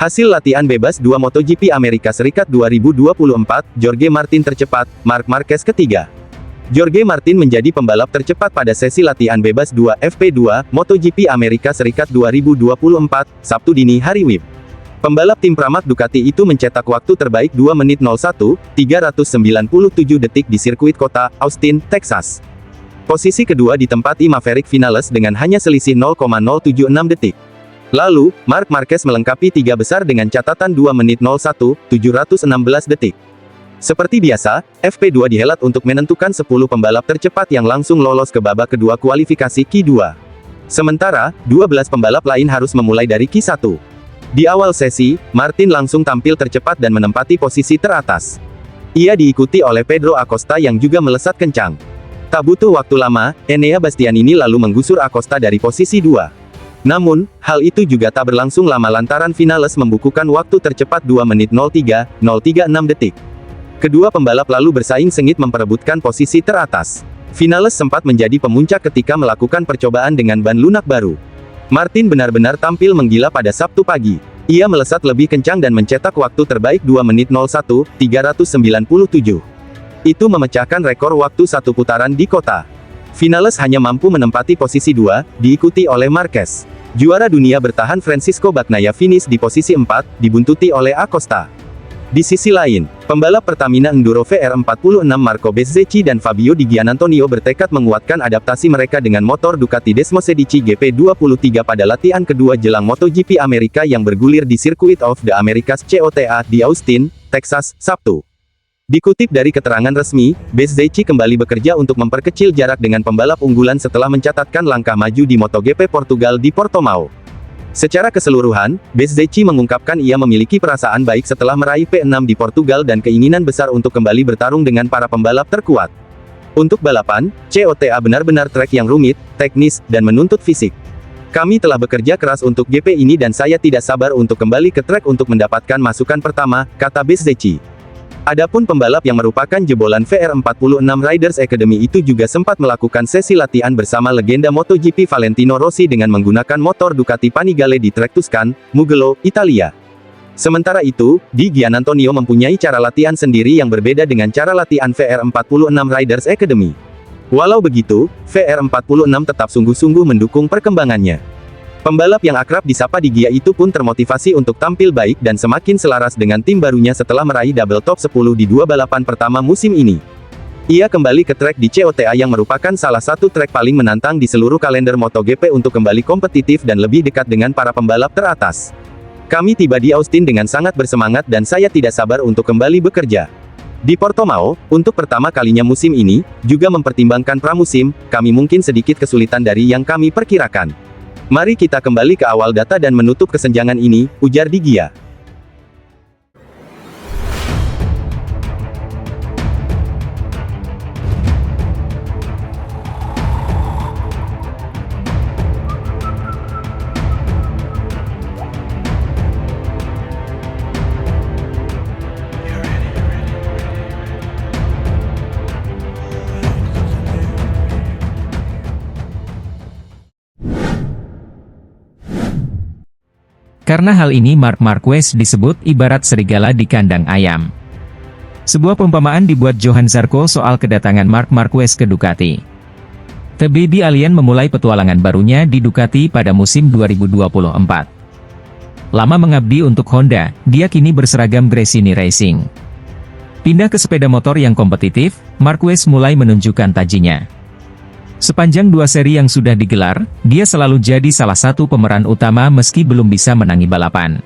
Hasil latihan bebas 2 MotoGP Amerika Serikat 2024, Jorge Martin tercepat, Marc Marquez ketiga. Jorge Martin menjadi pembalap tercepat pada sesi latihan bebas 2 FP2, MotoGP Amerika Serikat 2024, Sabtu dini hari WIB. Pembalap tim Pramac Ducati itu mencetak waktu terbaik 2 menit 01.397 detik di sirkuit kota Austin, Texas. Posisi kedua ditempati Maverick Vinales dengan hanya selisih 0,076 detik. Lalu, Marc Marquez melengkapi tiga besar dengan catatan 2 menit 01.716 detik. Seperti biasa, FP2 dihelat untuk menentukan 10 pembalap tercepat yang langsung lolos ke babak kedua kualifikasi Q2. Sementara, 12 pembalap lain harus memulai dari Q1. Di awal sesi, Martin langsung tampil tercepat dan menempati posisi teratas. Ia diikuti oleh Pedro Acosta yang juga melesat kencang. Tak butuh waktu lama, Enea Bastianini lalu menggusur Acosta dari posisi 2. Namun, hal itu juga tak berlangsung lama lantaran Vinales membukukan waktu tercepat 2 menit 03.036 detik. Kedua pembalap lalu bersaing sengit memperebutkan posisi teratas. Vinales sempat menjadi pemuncak ketika melakukan percobaan dengan ban lunak baru. Martin benar-benar tampil menggila pada Sabtu pagi. Ia melesat lebih kencang dan mencetak waktu terbaik 2 menit 01.397. Itu memecahkan rekor waktu satu putaran di kota. Vinales hanya mampu menempati posisi 2, diikuti oleh Marquez. Juara dunia bertahan Francisco Bagnaia finish di posisi 4, dibuntuti oleh Acosta. Di sisi lain, pembalap Pertamina Enduro VR46 Marco Bezzecchi dan Fabio Di Giannantonio bertekad menguatkan adaptasi mereka dengan motor Ducati Desmosedici GP23 pada latihan kedua jelang MotoGP Amerika yang bergulir di Circuit of the Americas COTA di Austin, Texas, Sabtu. Dikutip dari keterangan resmi, Bezzecchi kembali bekerja untuk memperkecil jarak dengan pembalap unggulan setelah mencatatkan langkah maju di MotoGP Portugal di Portimao. Secara keseluruhan, Bezzecchi mengungkapkan ia memiliki perasaan baik setelah meraih P6 di Portugal dan keinginan besar untuk kembali bertarung dengan para pembalap terkuat. Untuk balapan, COTA benar-benar trek yang rumit, teknis, dan menuntut fisik. Kami telah bekerja keras untuk GP ini dan saya tidak sabar untuk kembali ke trek untuk mendapatkan masukan pertama, kata Bezzecchi. Adapun pembalap yang merupakan jebolan VR46 Riders Academy itu juga sempat melakukan sesi latihan bersama legenda MotoGP Valentino Rossi dengan menggunakan motor Ducati Panigale di trek Tuscan, Mugello, Italia. Sementara itu, Di Giannantonio mempunyai cara latihan sendiri yang berbeda dengan cara latihan VR46 Riders Academy. Walau begitu, VR46 tetap sungguh-sungguh mendukung perkembangannya. Pembalap yang akrab disapa Di Gia itu pun termotivasi untuk tampil baik dan semakin selaras dengan tim barunya setelah meraih double top 10 di 2 balapan pertama musim ini. Ia kembali ke trek di COTA yang merupakan salah satu trek paling menantang di seluruh kalender MotoGP untuk kembali kompetitif dan lebih dekat dengan para pembalap teratas. Kami tiba di Austin dengan sangat bersemangat dan saya tidak sabar untuk kembali bekerja. Di Portimao, untuk pertama kalinya musim ini, juga mempertimbangkan pramusim, kami mungkin sedikit kesulitan dari yang kami perkirakan. Mari kita kembali ke awal data dan menutup kesenjangan ini, ujar Di Gia. Karena hal ini Marc Marquez disebut ibarat serigala di kandang ayam. Sebuah perumpamaan dibuat Johann Zarco soal kedatangan Marc Marquez ke Ducati. The Baby Alien memulai petualangan barunya di Ducati pada musim 2024. Lama mengabdi untuk Honda, dia kini berseragam Gresini Racing. Pindah ke sepeda motor yang kompetitif, Marquez mulai menunjukkan tajinya. Sepanjang 2 seri yang sudah digelar, dia selalu jadi salah satu pemeran utama meski belum bisa menangi balapan.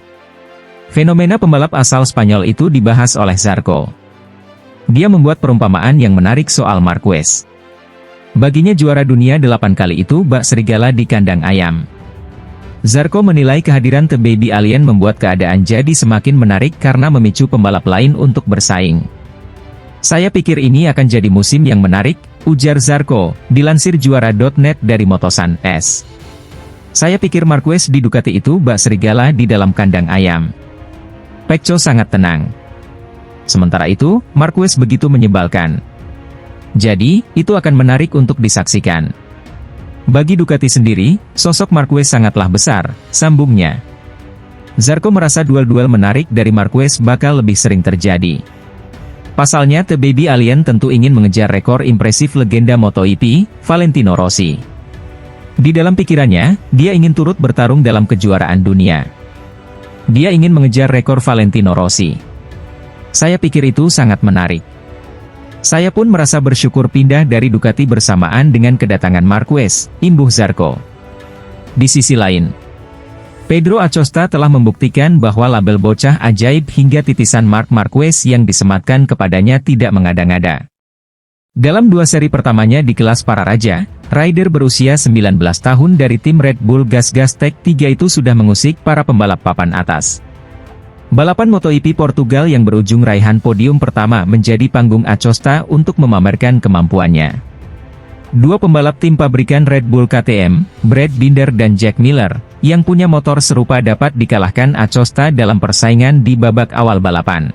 Fenomena pembalap asal Spanyol itu dibahas oleh Zarco. Dia membuat perumpamaan yang menarik soal Marquez. Baginya juara dunia 8 kali itu bak serigala di kandang ayam. Zarco menilai kehadiran The Baby Alien membuat keadaan jadi semakin menarik karena memicu pembalap lain untuk bersaing. Saya pikir ini akan jadi musim yang menarik, ujar Zarco, dilansir juara.net dari Motosan S. Saya pikir Marquez di Ducati itu bak serigala di dalam kandang ayam. Pecco sangat tenang. Sementara itu, Marquez begitu menyebalkan. Jadi, itu akan menarik untuk disaksikan. Bagi Ducati sendiri, sosok Marquez sangatlah besar, sambungnya. Zarco merasa duel-duel menarik dari Marquez bakal lebih sering terjadi. Pasalnya The Baby Alien tentu ingin mengejar rekor impresif legenda MotoGP, Valentino Rossi. Di dalam pikirannya, dia ingin turut bertarung dalam kejuaraan dunia. Dia ingin mengejar rekor Valentino Rossi. Saya pikir itu sangat menarik. Saya pun merasa bersyukur pindah dari Ducati bersamaan dengan kedatangan Marquez, imbuh Zarco. Di sisi lain, Pedro Acosta telah membuktikan bahwa label bocah ajaib hingga titisan Marc Marquez yang disematkan kepadanya tidak mengada-ngada. Dalam 2 seri pertamanya di kelas para raja, rider berusia 19 tahun dari tim Red Bull Gas Tech 3 itu sudah mengusik para pembalap papan atas. Balapan MotoGP Portugal yang berujung raihan podium pertama menjadi panggung Acosta untuk memamerkan kemampuannya. 2 pembalap tim pabrikan Red Bull KTM, Brad Binder dan Jack Miller, yang punya motor serupa dapat dikalahkan Acosta dalam persaingan di babak awal balapan.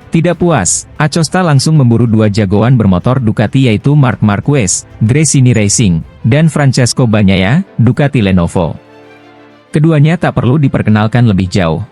Tidak puas, Acosta langsung memburu 2 jagoan bermotor Ducati yaitu Marc Marquez, Gresini Racing, dan Francesco Bagnaia, Ducati Lenovo. Keduanya tak perlu diperkenalkan lebih jauh.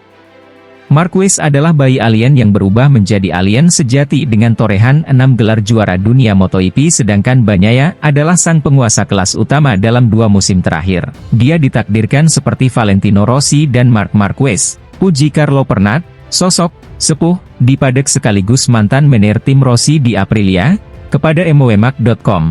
Marquez adalah bayi alien yang berubah menjadi alien sejati dengan torehan 6 gelar juara dunia MotoGP sedangkan Bagnaia adalah sang penguasa kelas utama dalam 2 musim terakhir. Dia ditakdirkan seperti Valentino Rossi dan Marc Marquez, puji Carlo Pernat, sosok, sepuh, dipadek sekaligus mantan manajer tim Rossi di Aprilia, kepada moemak.com.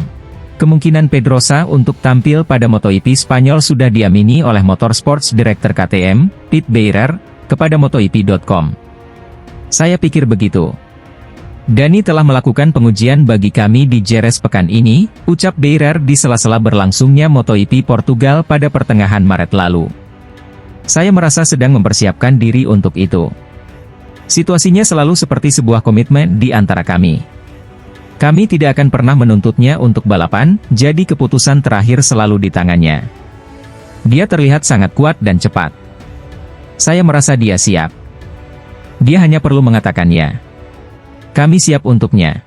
Kemungkinan Pedrosa untuk tampil pada MotoGP Spanyol sudah diamini oleh Motorsports Director KTM, Pete Beirer, kepada MotoGP.com. Saya pikir begitu. Dani telah melakukan pengujian bagi kami di Jerez pekan ini, ucap Beirer di sela-sela berlangsungnya MotoGP Portugal pada pertengahan Maret lalu. Saya merasa sedang mempersiapkan diri untuk itu. Situasinya selalu seperti sebuah komitmen di antara kami. Kami tidak akan pernah menuntutnya untuk balapan, jadi keputusan terakhir selalu di tangannya. Dia terlihat sangat kuat dan cepat. Saya merasa dia siap. Dia hanya perlu mengatakannya. Kami siap untuknya.